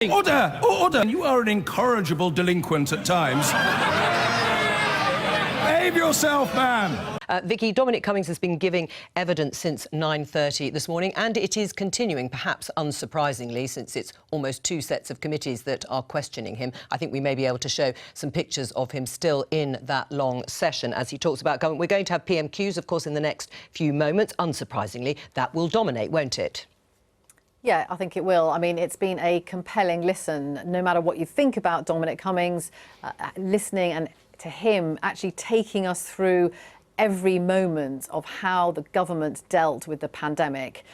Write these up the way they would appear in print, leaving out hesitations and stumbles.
Order! Order! You are an incorrigible delinquent at times. Behave yourself, man! Vicky, Dominic Cummings has been giving evidence since 9:30 this morning, and it is continuing, perhaps unsurprisingly, since it's almost two sets of committees that are questioning him. I think we may be able to show some pictures of him still in that long session as he talks about government. We're going to have PMQs, of course, in the next few moments. Unsurprisingly, that will dominate, won't it? Yeah, I think it will. I mean, it's been a compelling listen, no matter what you think about Dominic Cummings, listening and to him actually taking us through every moment of how the government dealt with the pandemic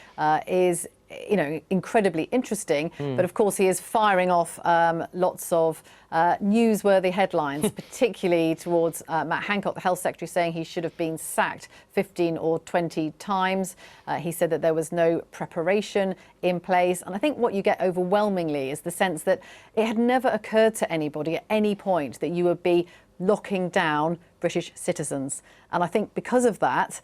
is, you know, incredibly interesting. But of course, he is firing off lots of newsworthy headlines, particularly towards Matt Hancock, the Health Secretary, saying he should have been sacked 15 or 20 times. He said that there was no preparation in place. And I think what you get overwhelmingly is the sense that it had never occurred to anybody at any point that you would be locking down British citizens. And I think because of that,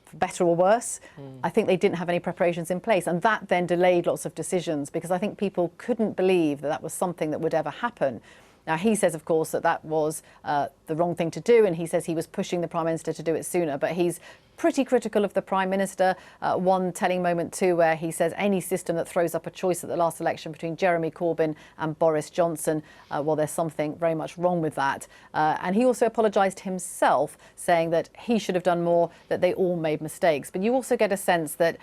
for better or worse, I think they didn't have any preparations in place. And that then delayed lots of decisions, because I think people couldn't believe that that was something that would ever happen. Now, he says, of course, that that was the wrong thing to do, and he says he was pushing the Prime Minister to do it sooner. But he's pretty critical of the Prime Minister. One telling moment, too, where he says any system that throws up a choice at the last election between Jeremy Corbyn and Boris Johnson, well, there's something very much wrong with that. And he also apologised himself, saying that he should have done more, that they all made mistakes. But you also get a sense that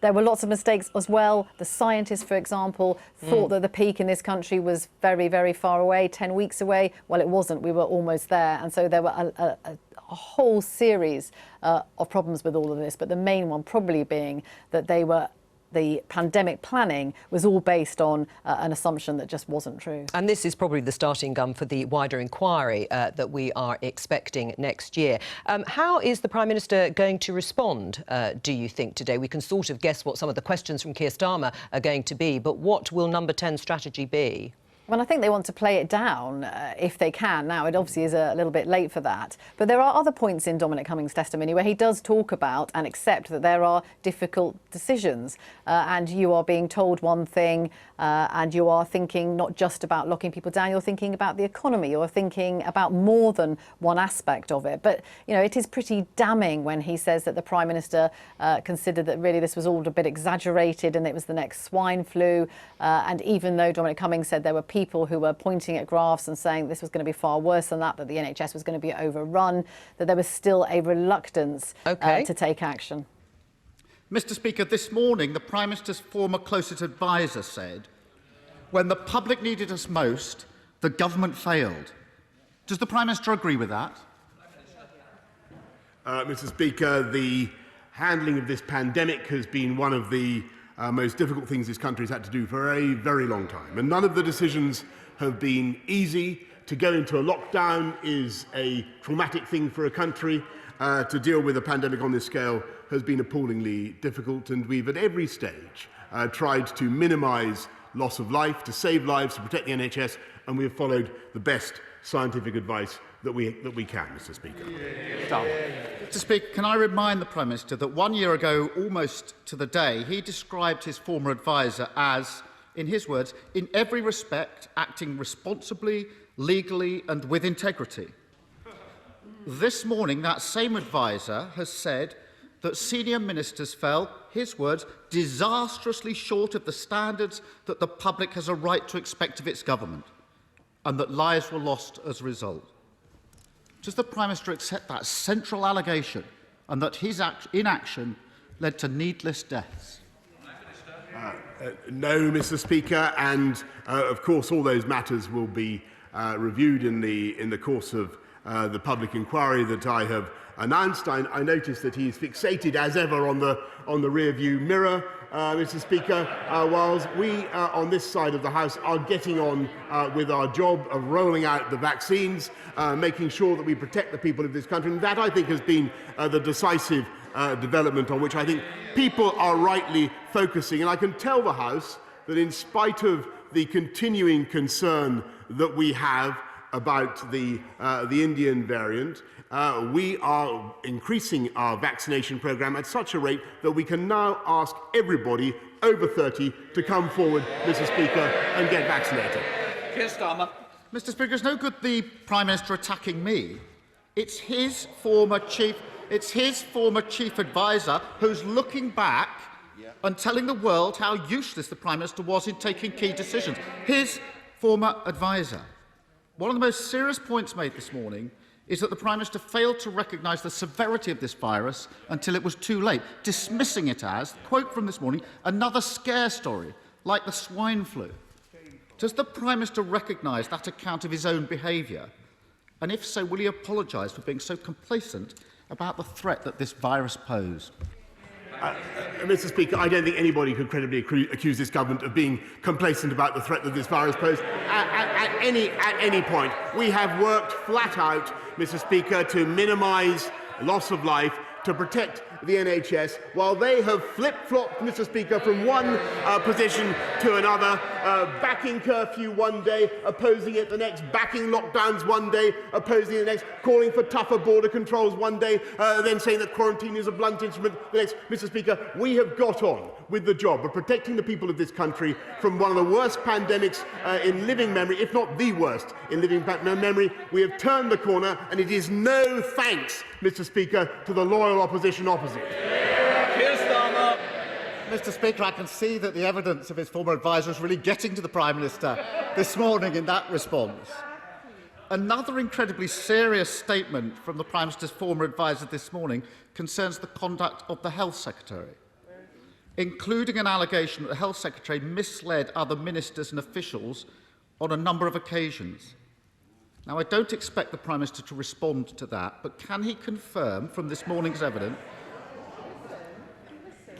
there were lots of mistakes as well. The scientists, for example, thought that the peak in this country was very, very far away, 10 weeks away. Well, it wasn't. We were almost there. And so there were a whole series of problems with all of this. But the main one probably being that the pandemic planning was all based on an assumption that just wasn't true. And this is probably the starting gun for the wider inquiry that we are expecting next year. How is the Prime Minister going to respond, do you think, today? We can sort of guess what some of the questions from Keir Starmer are going to be, but what will Number 10 strategy be? Well, I think they want to play it down if they can. Now, it obviously is a little bit late for that. But there are other points in Dominic Cummings' testimony where he does talk about and accept that there are difficult decisions. And you are being told one thing and you are thinking not just about locking people down, you're thinking about the economy, you're thinking about more than one aspect of it. But, you know, it is pretty damning when he says that the Prime Minister considered that really this was all a bit exaggerated and it was the next swine flu. And even though Dominic Cummings said there were people who were pointing at graphs and saying this was going to be far worse than that the NHS was going to be overrun, that there was still a reluctance to take action. Mr. Speaker, this morning the Prime Minister's former closest adviser said, when the public needed us most, the government failed. Does the Prime Minister agree with that? Mr. Speaker, the handling of this pandemic has been one of the most difficult things this country has had to do for a very long time. And none of the decisions have been easy. To go into a lockdown is a traumatic thing for a country. To deal with a pandemic on this scale has been appallingly difficult. And we've at every stage tried to minimise loss of life, to save lives, to protect the NHS. And we have followed the best scientific advice that we can, Mr. Speaker. Mr. Speaker, can I remind the Prime Minister that 1 year ago, almost to the day, he described his former adviser as, in his words, in every respect, acting responsibly, legally and with integrity. This morning, that same adviser has said that senior ministers fell, his words, disastrously short of the standards that the public has a right to expect of its government, and that lives were lost as a result. Does the Prime Minister accept that central allegation and that his inaction led to needless deaths? No, Mr. Speaker, and of course all those matters will be reviewed in the course of the public inquiry that I have announced. I notice that he's fixated as ever on the rear-view mirror, Mr. Speaker, whilst we on this side of the House are getting on with our job of rolling out the vaccines, making sure that we protect the people of this country. And that, I think, has been the decisive development on which I think people are rightly focusing. And I can tell the House that in spite of the continuing concern that we have about the Indian variant. We are increasing our vaccination programme at such a rate that we can now ask everybody over 30 to come forward, Mr. Speaker, and get vaccinated. Keir Starmer. Mr. Speaker, it's no good the Prime Minister attacking me. It's his former chief advisor who's looking back and telling the world how useless the Prime Minister was in taking key decisions. His former advisor. One of the most serious points made this morning is that the Prime Minister failed to recognise the severity of this virus until it was too late, dismissing it as, quote from this morning, another scare story, like the swine flu. Does the Prime Minister recognise that account of his own behaviour? And if so, will he apologise for being so complacent about the threat that this virus posed? Mr. Speaker, I don't think anybody could credibly accuse this government of being complacent about the threat that this virus posed at any point. We have worked flat out, Mr. Speaker, to minimise loss of life, to protect the NHS, while they have flip-flopped, Mr. Speaker, from one position to another, backing curfew one day, opposing it the next, backing lockdowns one day, opposing it the next, calling for tougher border controls one day, then saying that quarantine is a blunt instrument the next. Mr. Speaker, we have got on with the job of protecting the people of this country from one of the worst pandemics in living memory, if not the worst in living memory. We have turned the corner, and it is no thanks, Mr. Speaker, to the loyal opposition opposite. Keir Starmer. Mr. Speaker, I can see that the evidence of his former advisor is really getting to the Prime Minister this morning in that response. Another incredibly serious statement from the Prime Minister's former advisor this morning concerns the conduct of the Health Secretary, including an allegation that the Health Secretary misled other ministers and officials on a number of occasions. Now, I don't expect the Prime Minister to respond to that, but can he confirm from this morning's evidence,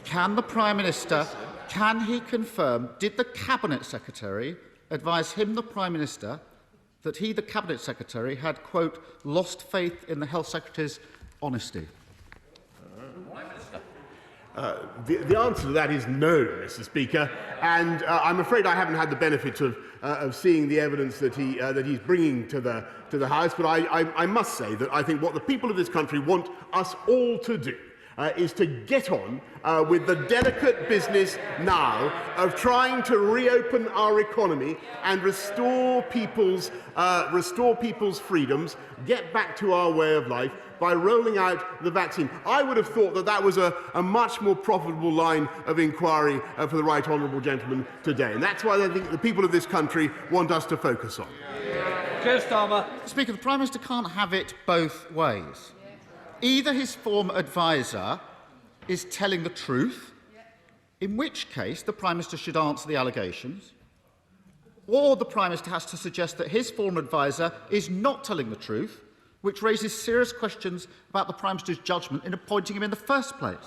can the Prime Minister, can he confirm, did the Cabinet Secretary advise him, the Prime Minister, that he, the Cabinet Secretary, had, quote, lost faith in the Health Secretary's honesty? The answer to that is no, Mr. Speaker, and I'm afraid I haven't had the benefit of seeing the evidence that he's bringing to the House. But I must say that I think what the people of this country want us all to do is to get on with the delicate business now of trying to reopen our economy and restore people's freedoms, get back to our way of life by rolling out the vaccine. I would have thought that that was a much more profitable line of inquiry for the right honourable gentleman today. And that's why I think the people of this country want us to focus on. Keir Starmer. Speaker, the Prime Minister can't have it both ways. Either his former advisor is telling the truth, in which case the Prime Minister should answer the allegations, or the Prime Minister has to suggest that his former advisor is not telling the truth, which raises serious questions about the Prime Minister's judgment in appointing him in the first place.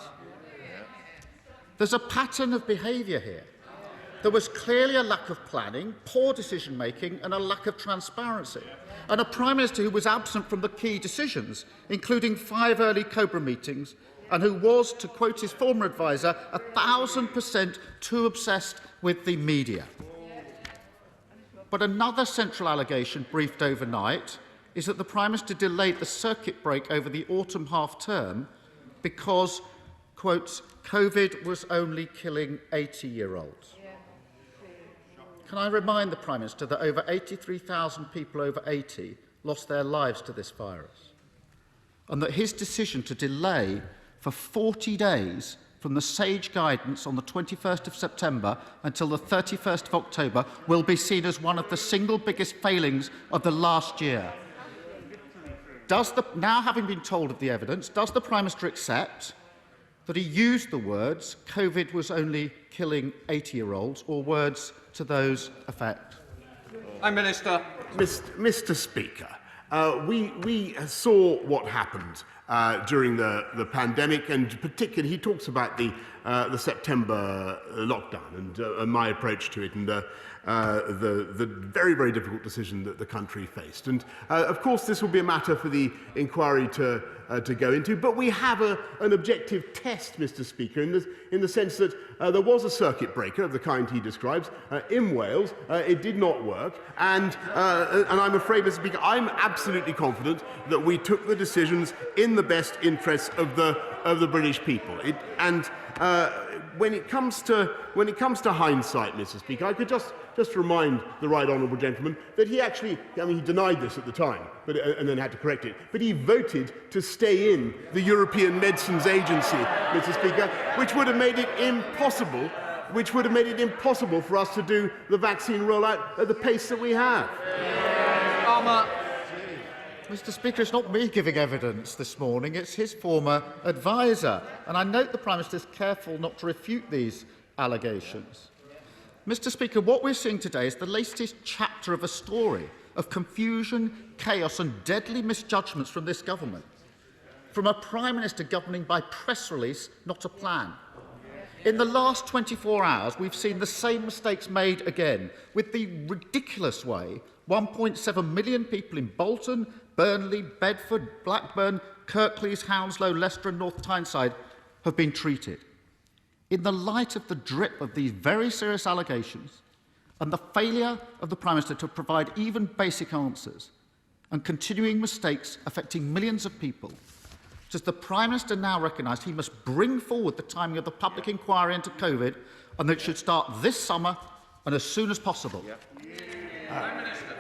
There's a pattern of behaviour here. There was clearly a lack of planning, poor decision-making and a lack of transparency. And a Prime Minister who was absent from the key decisions, including 5 early Cobra meetings, and who was, to quote his former advisor, 1,000% too obsessed with the media. But another central allegation briefed overnight is that the Prime Minister delayed the circuit break over the autumn half-term because, quote, Covid was only killing 80-year-olds. Can I remind the Prime Minister that over 83,000 people over 80 lost their lives to this virus, and that his decision to delay for 40 days from the sage guidance on the 21st of September until the 31st of October will be seen as one of the single biggest failings of the last year? Now having been told of the evidence, does the Prime Minister accept that he used the words Covid was only killing 80-year-olds, or words to those effect? Prime Minister. Mr. Speaker, we saw what happened during the pandemic, and particularly he talks about the the September lockdown and my approach to it and the very, very difficult decision that the country faced. And of course, this will be a matter for the inquiry to go into, but we have an objective test, Mr. Speaker, in the sense that there was a circuit breaker of the kind he describes in Wales. It did not work, and I'm afraid, Mr. Speaker, I'm absolutely confident that we took the decisions in the best interests of the British people. When it comes to hindsight, Mr. Speaker, I could just remind the right honourable gentleman that he actually, he denied this at the time, and then had to correct it, but he voted to stay in the European Medicines Agency, Mr. Speaker, which would have made it impossible for us to do the vaccine rollout at the pace that we have. Mr. Speaker, it's not me giving evidence this morning, it's his former adviser. And I note the Prime Minister is careful not to refute these allegations. Mr. Speaker, what we're seeing today is the latest chapter of a story of confusion, chaos and deadly misjudgments from this government. From a Prime Minister governing by press release, not a plan. In the last 24 hours, we've seen the same mistakes made again, with the ridiculous way 1.7 million people in Bolton, Burnley, Bedford, Blackburn, Kirklees, Hounslow, Leicester and North Tyneside have been treated. In the light of the drip of these very serious allegations and the failure of the Prime Minister to provide even basic answers and continuing mistakes affecting millions of people, does the Prime Minister now recognise he must bring forward the timing of the public inquiry into COVID and that it should start this summer and as soon as possible?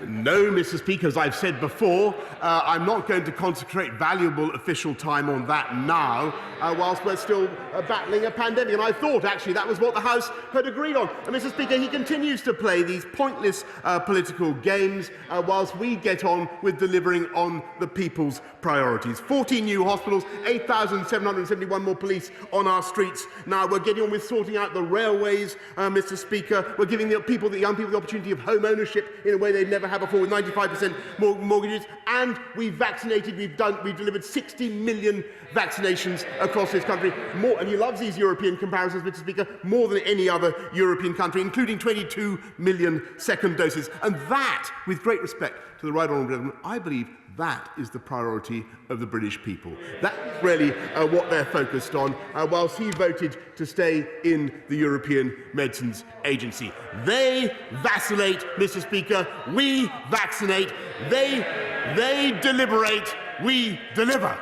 No, Mr. Speaker, as I've said before, I'm not going to consecrate valuable official time on that now, whilst we're still battling a pandemic. And I thought, actually, that was what the House had agreed on. And, Mr. Speaker, he continues to play these pointless political games whilst we get on with delivering on the people's priorities. 14 new hospitals, 8,771 more police on our streets. Now we're getting on with sorting out the railways, Mr. Speaker. We're giving the young people the opportunity of home ownership in a way they've never had before, with 95% more mortgages. And we've delivered 60 million vaccinations across this country. More, and he loves these European comparisons, Mr. Speaker, more than any other European country, including 22 million second doses. And that, with great respect to the right honourable gentleman, I believe that is the priority of the British people. That's really what they're focused on, whilst he voted to stay in the European Medicines Agency. They vacillate, Mr. Speaker. We vaccinate. They deliberate. We deliver.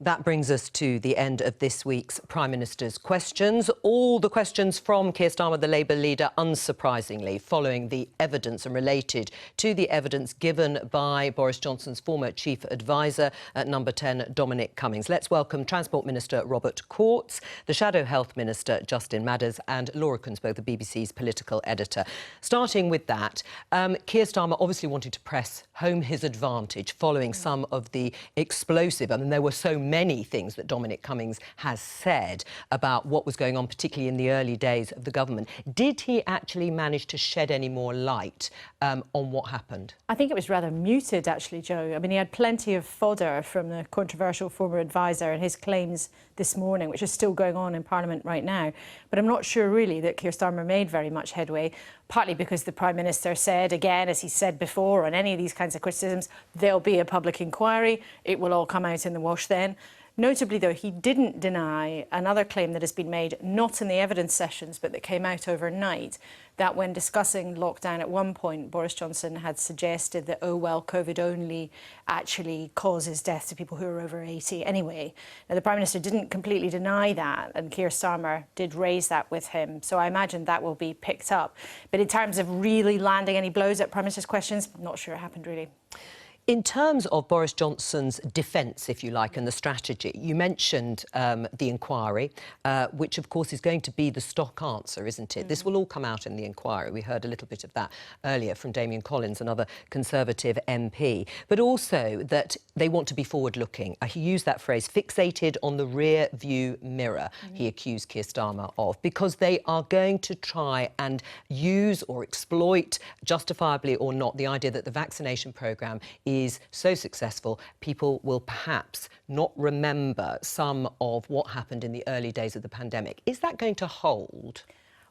That brings us to the end of this week's Prime Minister's questions. All the questions from Keir Starmer, the Labour leader, unsurprisingly, following the evidence and related to the evidence given by Boris Johnson's former chief adviser at Number 10, Dominic Cummings. Let's welcome Transport Minister Robert Courts, the Shadow Health Minister Justin Madders and Laura Kunsberg, the BBC's political editor. Starting with that, Keir Starmer obviously wanted to press home his advantage following some of the explosive, there were so many things that Dominic Cummings has said about what was going on, particularly in the early days of the government. Did he actually manage to shed any more light on what happened? I think it was rather muted, actually, Joe. He had plenty of fodder from the controversial former adviser and his claims this morning, which is still going on in Parliament right now. But I'm not sure, really, that Keir Starmer made very much headway, partly because the Prime Minister said, again, as he said before, on any of these kinds of criticisms, there'll be a public inquiry. It will all come out in the wash then. Notably, though, he didn't deny another claim that has been made, not in the evidence sessions, but that came out overnight, that when discussing lockdown at one point, Boris Johnson had suggested that, oh, well, COVID only actually causes death to people who are over 80 anyway. Now, the Prime Minister didn't completely deny that, and Keir Starmer did raise that with him. So I imagine that will be picked up. But in terms of really landing any blows at Prime Minister's questions, I'm not sure it happened, really. In terms of Boris Johnson's defence, if you like, and the strategy, you mentioned the inquiry, which, of course, is going to be the stock answer, isn't it? This will all come out in the inquiry. We heard a little bit of that earlier from Damien Collins, another Conservative MP. But also that they want to be forward-looking. He used that phrase, fixated on the rear-view mirror, he accused Keir Starmer of, because they are going to try and use or exploit, justifiably or not, the idea that the vaccination programme is so successful, people will perhaps not remember some of what happened in the early days of the pandemic. Is that going to hold?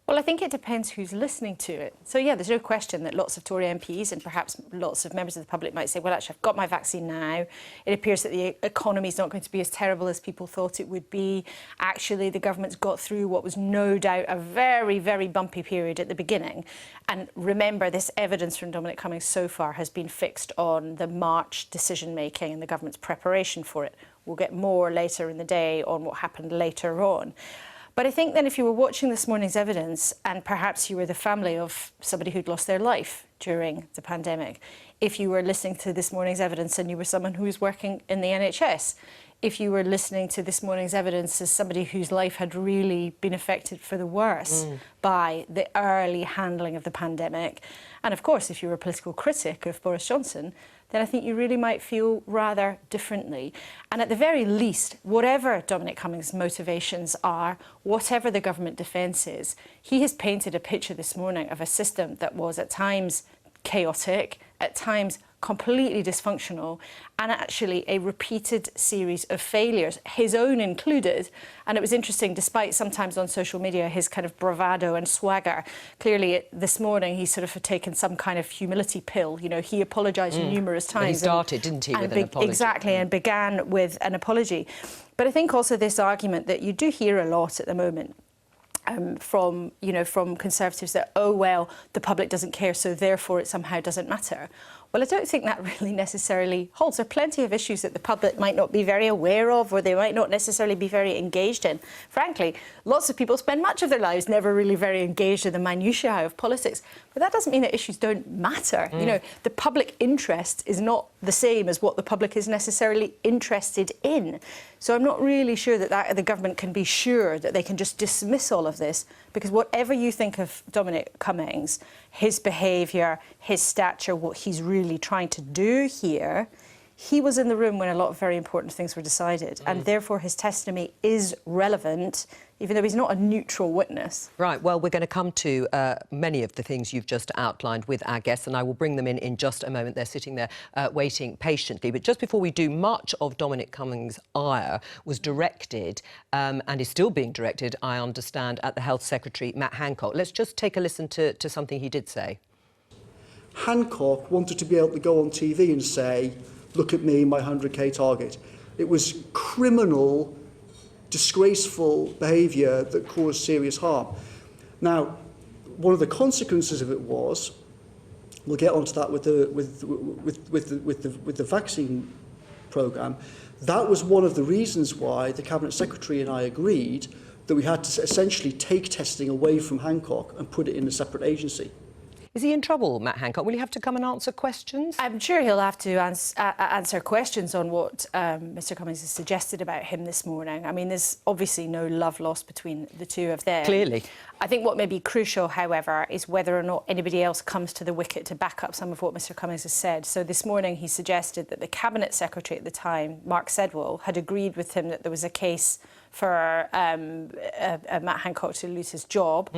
Well, I think it depends who's listening to it. So, yeah, there's no question that lots of Tory MPs and perhaps lots of members of the public might say, well, actually, I've got my vaccine now. It appears that the economy is not going to be as terrible as people thought it would be. Actually, the government's got through what was no doubt a very, very bumpy period at the beginning. And remember, this evidence from Dominic Cummings so far has been fixed on the March decision-making and the government's preparation for it. We'll get more later in the day on what happened later on. But I think then if you were watching this morning's evidence and perhaps you were the family of somebody who'd lost their life during the pandemic, if you were listening to this morning's evidence and you were someone who was working in the NHS, if you were listening to this morning's evidence as somebody whose life had really been affected for the worse by the early handling of the pandemic, and of course if you were a political critic of Boris Johnson, then I think you really might feel rather differently. And at the very least, whatever Dominic Cummings' motivations are, whatever the government defence is, he has painted a picture this morning of a system that was at times chaotic, at times completely dysfunctional, and actually a repeated series of failures, his own included. And it was interesting, despite sometimes on social media his kind of bravado and swagger, clearly this morning he sort of had taken some kind of humility pill. You know, he apologised numerous times. But he started, didn't he, with an apology? Exactly, and began with an apology. But I think also this argument that you do hear a lot at the moment from Conservatives that, oh, well, the public doesn't care, so therefore it somehow doesn't matter. Well, I don't think that really necessarily holds. There are plenty of issues that the public might not be very aware of or they might not necessarily be very engaged in. Frankly, lots of people spend much of their lives never really very engaged in the minutiae of politics. But that doesn't mean that issues don't matter. You know, the public interest is not the same as what the public is necessarily interested in. So I'm not really sure that the government can be sure that they can just dismiss all of this, because whatever you think of Dominic Cummings, his behaviour, his stature, what he's really trying to do here, he was in the room when a lot of very important things were decided, and therefore his testimony is relevant, even though he's not a neutral witness. Right, well, we're going to come to many of the things you've just outlined with our guests, and I will bring them in just a moment. They're sitting there waiting patiently. But just before we do, much of Dominic Cummings' ire was directed, and is still being directed, I understand, at the Health Secretary, Matt Hancock. Let's just take a listen to something he did say. Hancock wanted to be able to go on TV and say, look at me, my 100k target. It was criminal, disgraceful behaviour that caused serious harm. Now, one of the consequences of it was, we'll get onto that with the vaccine programme, that was one of the reasons why the Cabinet Secretary and I agreed that we had to essentially take testing away from Hancock and put it in a separate agency. Is he in trouble, Matt Hancock? Will he have to come and answer questions? I'm sure he'll have to answer questions on what Mr Cummings has suggested about him this morning. I mean, there's obviously no love lost between the two of them. Clearly. I think what may be crucial, however, is whether or not anybody else comes to the wicket to back up some of what Mr Cummings has said. So this morning he suggested that the Cabinet Secretary at the time, Mark Sedwill, had agreed with him that there was a case for Matt Hancock to lose his job.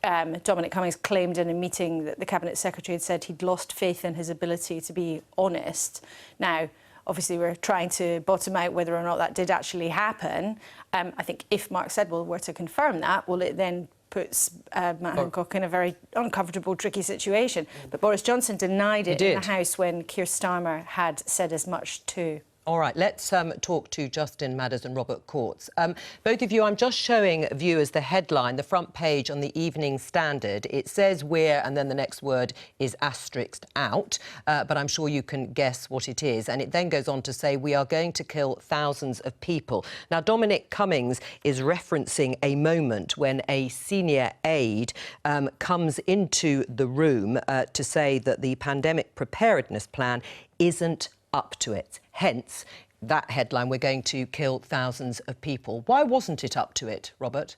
Dominic Cummings claimed in a meeting that the Cabinet Secretary had said he'd lost faith in his ability to be honest. Now, obviously, we're trying to bottom out whether or not that did actually happen. I think if Mark Sedwill were to confirm that, well, it then puts Matt Hancock in a very uncomfortable, tricky situation. But Boris Johnson denied it in the House when Keir Starmer had said as much too. All right, let's talk to Justin Madders and Robert Courts. Both of you, I'm just showing viewers the headline, the front page on the Evening Standard. It says we're, and then the next word is asterisked out, but I'm sure you can guess what it is. And it then goes on to say we are going to kill thousands of people. Now, Dominic Cummings is referencing a moment when a senior aide comes into the room to say that the pandemic preparedness plan isn't up to it. Hence, that headline, we're going to kill thousands of people. Why wasn't it up to it, Robert?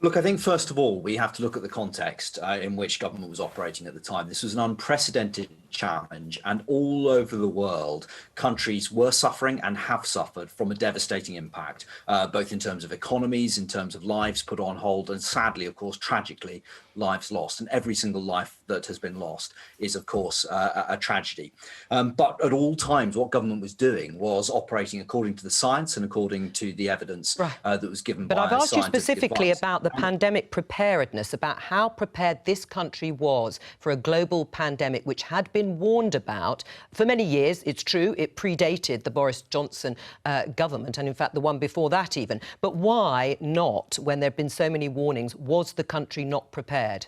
Look, I think, first of all, we have to look at the context in which government was operating at the time. This was an unprecedented challenge, and all over the world, countries were suffering and have suffered from a devastating impact, both in terms of economies, in terms of lives put on hold, and sadly, of course, tragically, lives lost. And every single life that has been lost is, of course, a tragedy. But at all times, what government was doing was operating according to the science and according to the evidence that was given by But I've asked you specifically advice. about the pandemic preparedness, about how prepared this country was for a global pandemic, which had been warned about for many years. It's true, it predated the Boris Johnson government, and in fact the one before that even. But why not, when there have been so many warnings, was the country not prepared?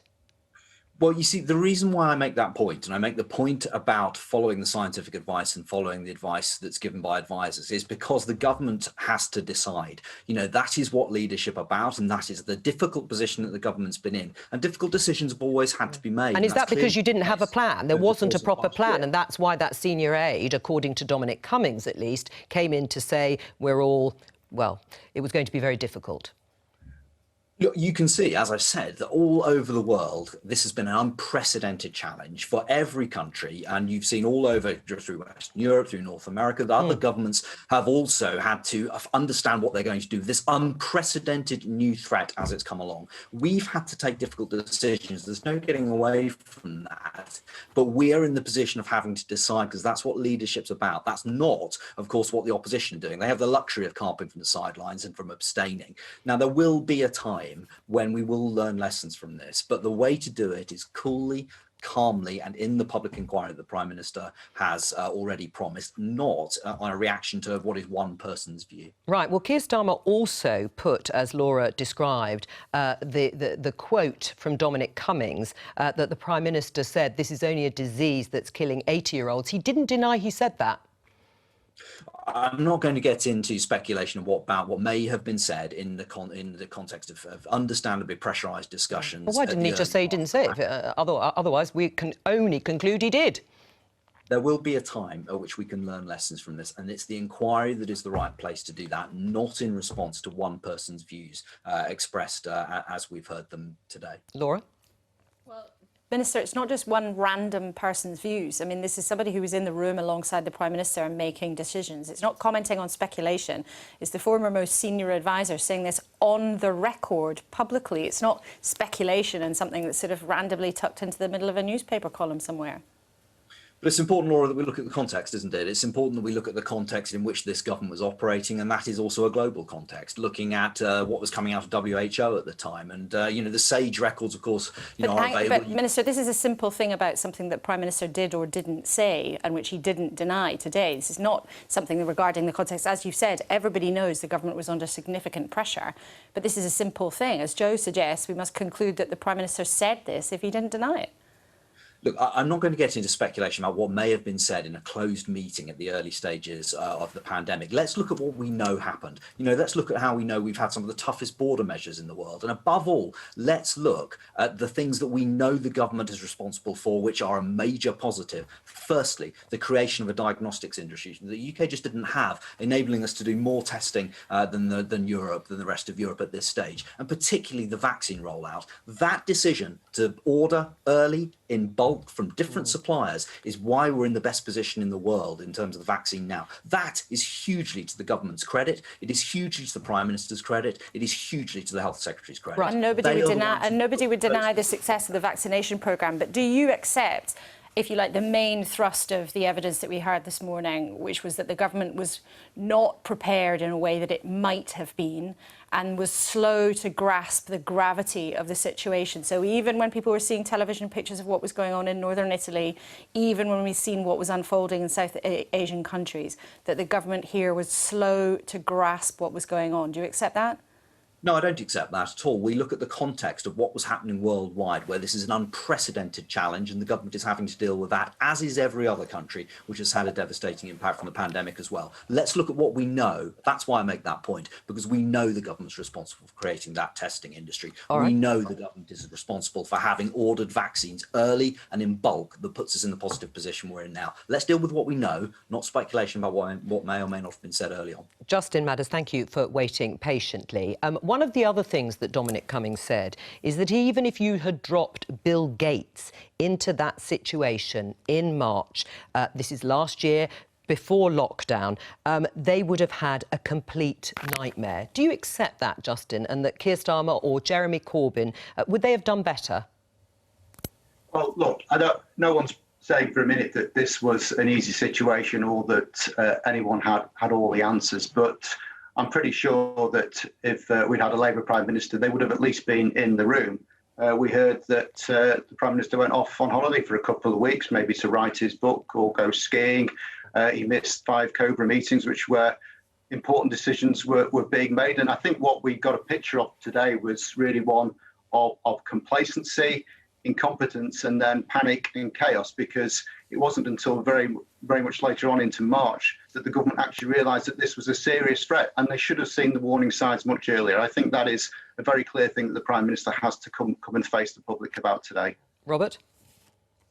Well, you see, the reason why I make that point, and I make the point about following the scientific advice and following the advice that's given by advisors, is because the government has to decide. You know, that is what leadership about, and that is the difficult position that the government's been in. And difficult decisions have always had to be made. And is that because you didn't have a plan? There wasn't a proper plan, and that's why that senior aide, according to Dominic Cummings at least, came in to say we're all, well, it was going to be very difficult. Look, you can see, as I've said, that all over the world, this has been an unprecedented challenge for every country. And you've seen all over through Western Europe, through North America, that other governments have also had to understand what they're going to do. This unprecedented new threat as it's come along. We've had to take difficult decisions. There's no getting away from that. But we're in the position of having to decide, because that's what leadership's about. That's not, of course, what the opposition are doing. They have the luxury of carping from the sidelines and from abstaining. Now, there will be a time when we will learn lessons from this, but the way to do it is coolly, calmly, and in the public inquiry that the Prime Minister has already promised, not on a reaction to what is one person's view. Right. Well, Keir Starmer also put, as Laura described, the quote from Dominic Cummings that the Prime Minister said this is only a disease that's killing 80-year-olds. He didn't deny he said that. I'm not going to get into speculation about what may have been said in the context of understandably pressurised discussions. Well, why didn't he just say he didn't say it? Otherwise, we can only conclude he did. There will be a time at which we can learn lessons from this, and it's the inquiry that is the right place to do that, not in response to one person's views expressed as we've heard them today. Laura? Well, Minister, it's not just one random person's views. I mean, this is somebody who was in the room alongside the Prime Minister and making decisions. It's not commenting on speculation. It's the former most senior advisor saying this on the record publicly. It's not speculation and something that's sort of randomly tucked into the middle of a newspaper column somewhere. But it's important, Laura, that we look at the context, isn't it? It's important that we look at the context in which this government was operating, and that is also a global context, looking at what was coming out of WHO at the time. And, you know, the SAGE records, of course, are available. But, Minister, this is a simple thing about something that Prime Minister did or didn't say, and which he didn't deny today. This is not something regarding the context. As you've said, everybody knows the government was under significant pressure. But this is a simple thing. As Joe suggests, we must conclude that the Prime Minister said this if he didn't deny it. Look, I'm not going to get into speculation about what may have been said in a closed meeting at the early stages of the pandemic. Let's look at what we know happened. You know, let's look at how we know we've had some of the toughest border measures in the world. And above all, let's look at the things that we know the government is responsible for, which are a major positive. Firstly, the creation of a diagnostics industry that the UK just didn't have, enabling us to do more testing than Europe, than the rest of Europe at this stage, and particularly the vaccine rollout. That decision to order early in bulk from different suppliers is why we're in the best position in the world in terms of the vaccine now. That is hugely to the government's credit. It is hugely to the Prime Minister's credit. It is hugely to the Health Secretary's credit. Right. And nobody would deny the success of the vaccination programme. But do you accept, if you like, the main thrust of the evidence that we heard this morning, which was that the government was not prepared in a way that it might have been and was slow to grasp the gravity of the situation? So even when people were seeing television pictures of what was going on in northern Italy, even when we've seen what was unfolding in South Asian countries, that the government here was slow to grasp what was going on. Do you accept that? No, I don't accept that at all. We look at the context of what was happening worldwide, where this is an unprecedented challenge and the government is having to deal with that, as is every other country, which has had a devastating impact from the pandemic as well. Let's look at what we know. That's why I make that point, because we know the government's responsible for creating that testing industry. We know the government is responsible for having ordered vaccines early and in bulk that puts us in the positive position we're in now. Let's deal with what we know, not speculation about what may or may not have been said early on. Justin Madders, thank you for waiting patiently. One of the other things that Dominic Cummings said is that even if you had dropped Bill Gates into that situation in March, this is last year, before lockdown, they would have had a complete nightmare. Do you accept that, Justin, and that Keir Starmer or Jeremy Corbyn, would they have done better? Well, look, no one's saying for a minute that this was an easy situation or that anyone had all the answers, but I'm pretty sure that if we'd had a Labour Prime Minister, they would have at least been in the room. We heard that the Prime Minister went off on holiday for a couple of weeks, maybe to write his book or go skiing. He missed 5 Cobra meetings, which were important decisions were being made. And I think what we got a picture of today was really one of complacency, incompetence, and then panic and chaos, because it wasn't until very much later on into March that the government actually realised that this was a serious threat, and they should have seen the warning signs much earlier. I think that is a very clear thing that the Prime Minister has to come and face the public about today. Robert?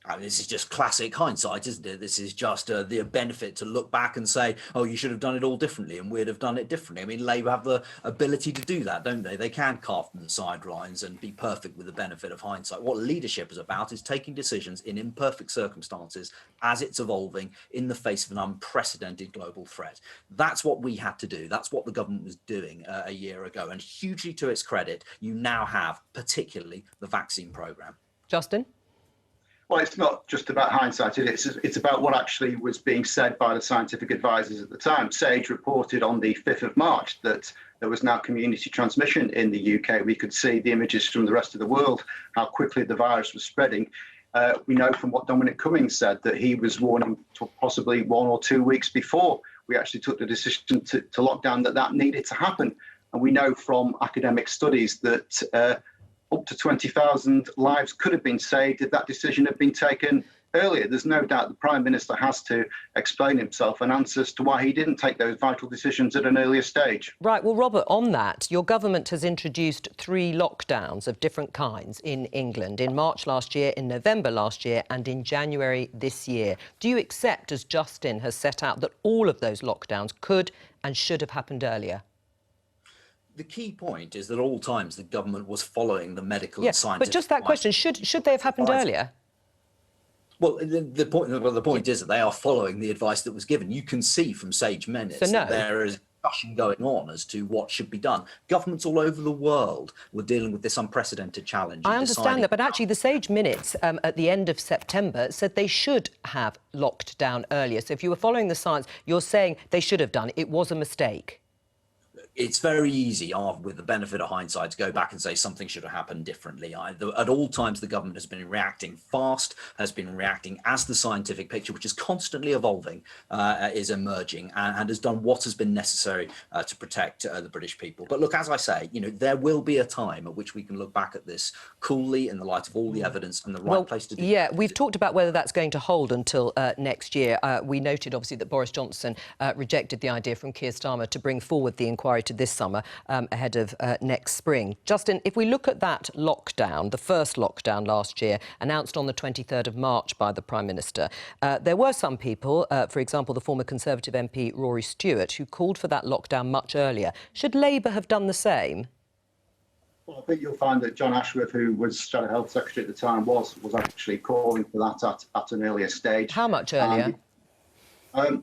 I mean, this is just classic hindsight, isn't it? This is just the benefit to look back and say, oh, you should have done it all differently and we'd have done it differently. I mean, Labour have the ability to do that, don't they? They can carve from the sidelines and be perfect with the benefit of hindsight. What leadership is about is taking decisions in imperfect circumstances as it's evolving in the face of an unprecedented global threat. That's what we had to do. That's what the government was doing a year ago. And hugely to its credit, you now have particularly the vaccine programme. Justin? Well, it's not just about hindsight. It's about what actually was being said by the scientific advisors at the time. SAGE reported on the 5th of March that there was now community transmission in the UK. We could see the images from the rest of the world, how quickly the virus was spreading. We know from what Dominic Cummings said that he was warning possibly 1 or 2 weeks before we actually took the decision to lock down that needed to happen. And we know from academic studies that up to 20,000 lives could have been saved if that decision had been taken earlier. There's no doubt the Prime Minister has to explain himself and answer as to why he didn't take those vital decisions at an earlier stage. Right, well, Robert, on that, your government has introduced 3 lockdowns of different kinds in England, in March last year, in November last year and in January this year. Do you accept, as Justin has set out, that all of those lockdowns could and should have happened earlier? The key point is that at all times the government was following the medical and scientific... But just that question, should they have happened earlier? Well, the point is that they are following the advice that was given. You can see from Sage Minutes that there is discussion going on as to what should be done. Governments all over the world were dealing with this unprecedented challenge. I understand that, but actually the Sage Minutes at the end of September said they should have locked down earlier. So if you were following the science, you're saying they should have done. It was a mistake. It's very easy, with the benefit of hindsight, to go back and say something should have happened differently. At all times, the government has been reacting fast, has been reacting as the scientific picture, which is constantly evolving, is emerging, and has done what has been necessary to protect the British people. But look, as I say, there will be a time at which we can look back at this coolly in the light of all the evidence and the right place to do it. Yeah, we've talked about whether that's going to hold until next year. We noted, obviously, that Boris Johnson rejected the idea from Keir Starmer to bring forward the inquiry to this summer ahead of next spring. Justin, if we look at that lockdown, the first lockdown last year, announced on the 23rd of March by the Prime Minister, there were some people, for example, the former Conservative MP Rory Stewart, who called for that lockdown much earlier. Should Labour have done the same? Well, I think you'll find that John Ashworth, who was Shadow Health Secretary at the time, was actually calling for that at an earlier stage. How much earlier? I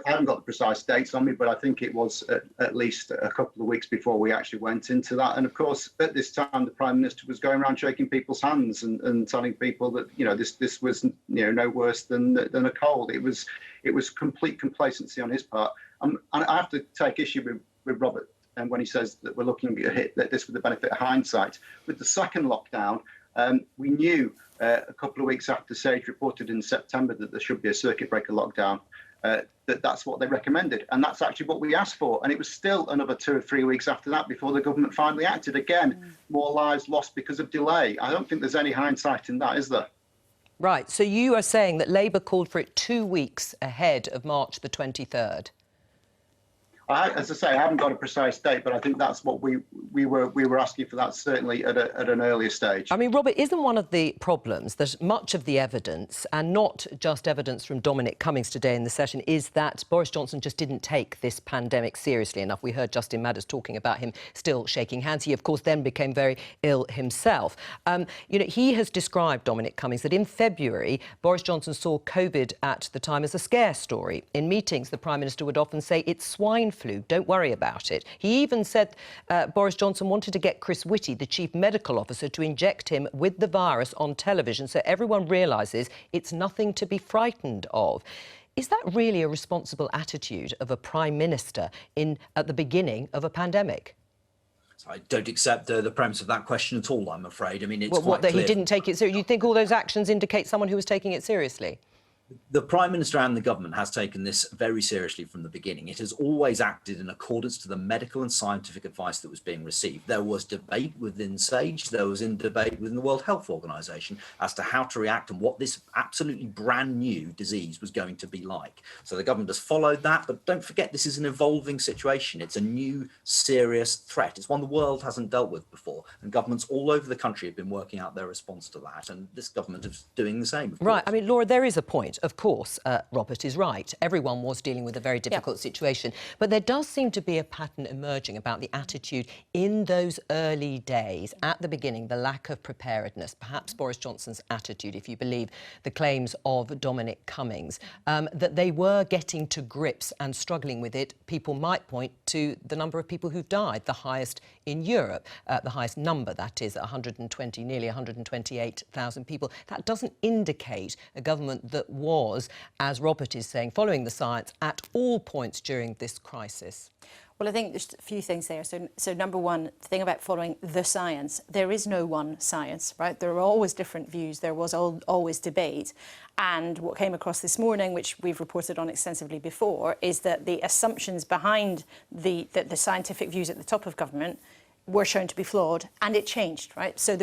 haven't got the precise dates on me, but I think it was at least a couple of weeks before we actually went into that. And of course, at this time, the Prime Minister was going around shaking people's hands and telling people that this was no worse than a cold. It was complete complacency on his part. And I have to take issue with Robert and when he says that we're looking at this with the benefit of hindsight. With the second lockdown, we knew a couple of weeks after SAGE reported in September that there should be a circuit breaker lockdown, that's what they recommended. And that's actually what we asked for. And it was still another 2 or 3 weeks after that before the government finally acted. Again, more lives lost because of delay. I don't think there's any hindsight in that, is there? Right. So you are saying that Labour called for it 2 weeks ahead of March the 23rd? As I say, I haven't got a precise date, but I think that's what we were asking for, that certainly at an earlier stage. I mean, Robert, isn't one of the problems that much of the evidence, and not just evidence from Dominic Cummings today in the session, is that Boris Johnson just didn't take this pandemic seriously enough? We heard Justin Madders talking about him still shaking hands. He, of course, then became very ill himself. You know, he has described, Dominic Cummings, that in February, Boris Johnson saw COVID at the time as a scare story. In meetings, the Prime Minister would often say, it's swine flu, don't worry about it. He even said Boris Johnson wanted to get Chris Whitty, the chief medical officer, to inject him with the virus on television so everyone realises it's nothing to be frightened of. Is that really a responsible attitude of a Prime Minister at the beginning of a pandemic? I don't accept the premise of that question at all, I'm afraid. I mean, it's what, that clear. He didn't take it seriously? You think all those actions indicate someone who was taking it seriously? The Prime Minister and the government has taken this very seriously from the beginning. It has always acted in accordance to the medical and scientific advice that was being received. There was debate within SAGE, there was debate within the World Health Organization as to how to react and what this absolutely brand new disease was going to be like. So the government has followed that, but don't forget, this is an evolving situation. It's a new serious threat. It's one the world hasn't dealt with before, and governments all over the country have been working out their response to that, and this government is doing the same. Right. I mean, Laura, there is a point. Of course, Robert is right. Everyone was dealing with a very difficult situation. But there does seem to be a pattern emerging about the attitude in those early days. At the beginning, the lack of preparedness, perhaps Boris Johnson's attitude, if you believe the claims of Dominic Cummings, that they were getting to grips and struggling with it. People might point to the number of people who've died, the highest in Europe, the highest number, that is, 120, nearly 128,000 people. That doesn't indicate a government that was, as Robert is saying, following the science at all points during this crisis. Well, I think there's a few things there. So number one, the thing about following the science, there is no one science, right? There are always different views. There was always debate. And what came across this morning, which we've reported on extensively before, is that the assumptions behind the scientific views at the top of government were shown to be flawed, and it changed, right? So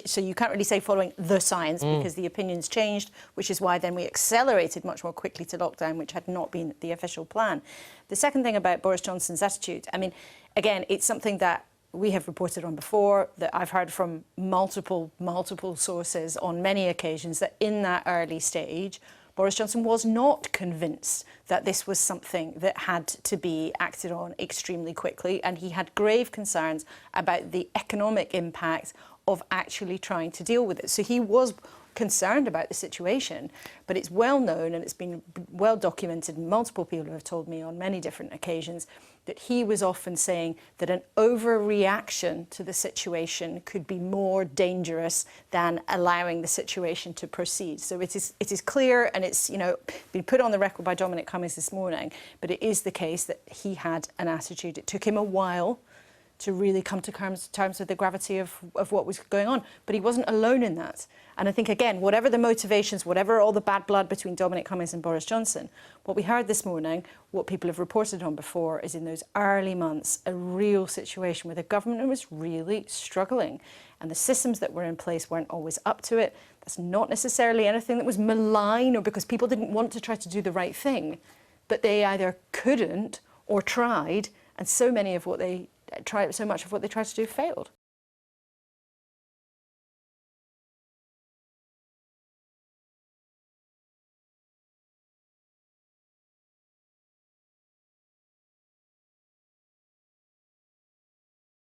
so you can't really say following the science because the opinions changed, which is why then we accelerated much more quickly to lockdown, which had not been the official plan. The second thing about Boris Johnson's attitude, I mean, again, it's something that we have reported on before, that I've heard from multiple sources on many occasions, that in that early stage, Boris Johnson was not convinced that this was something that had to be acted on extremely quickly, and he had grave concerns about the economic impact of actually trying to deal with it. So he was concerned about the situation, but it's well known and it's been well documented. Multiple people have told me on many different occasions that he was often saying that an overreaction to the situation could be more dangerous than allowing the situation to proceed. So it is clear, and it's, you know, been put on the record by Dominic Cummings this morning, but it is the case that he had an attitude. It took him a while to really come to terms with the gravity of what was going on. But he wasn't alone in that. And I think, again, whatever the motivations, whatever all the bad blood between Dominic Cummings and Boris Johnson, what we heard this morning, what people have reported on before, is in those early months, a real situation where the government was really struggling. And the systems that were in place weren't always up to it. That's not necessarily anything that was malign or because people didn't want to try to do the right thing, but they either couldn't or tried, and so much of what they tried to do failed.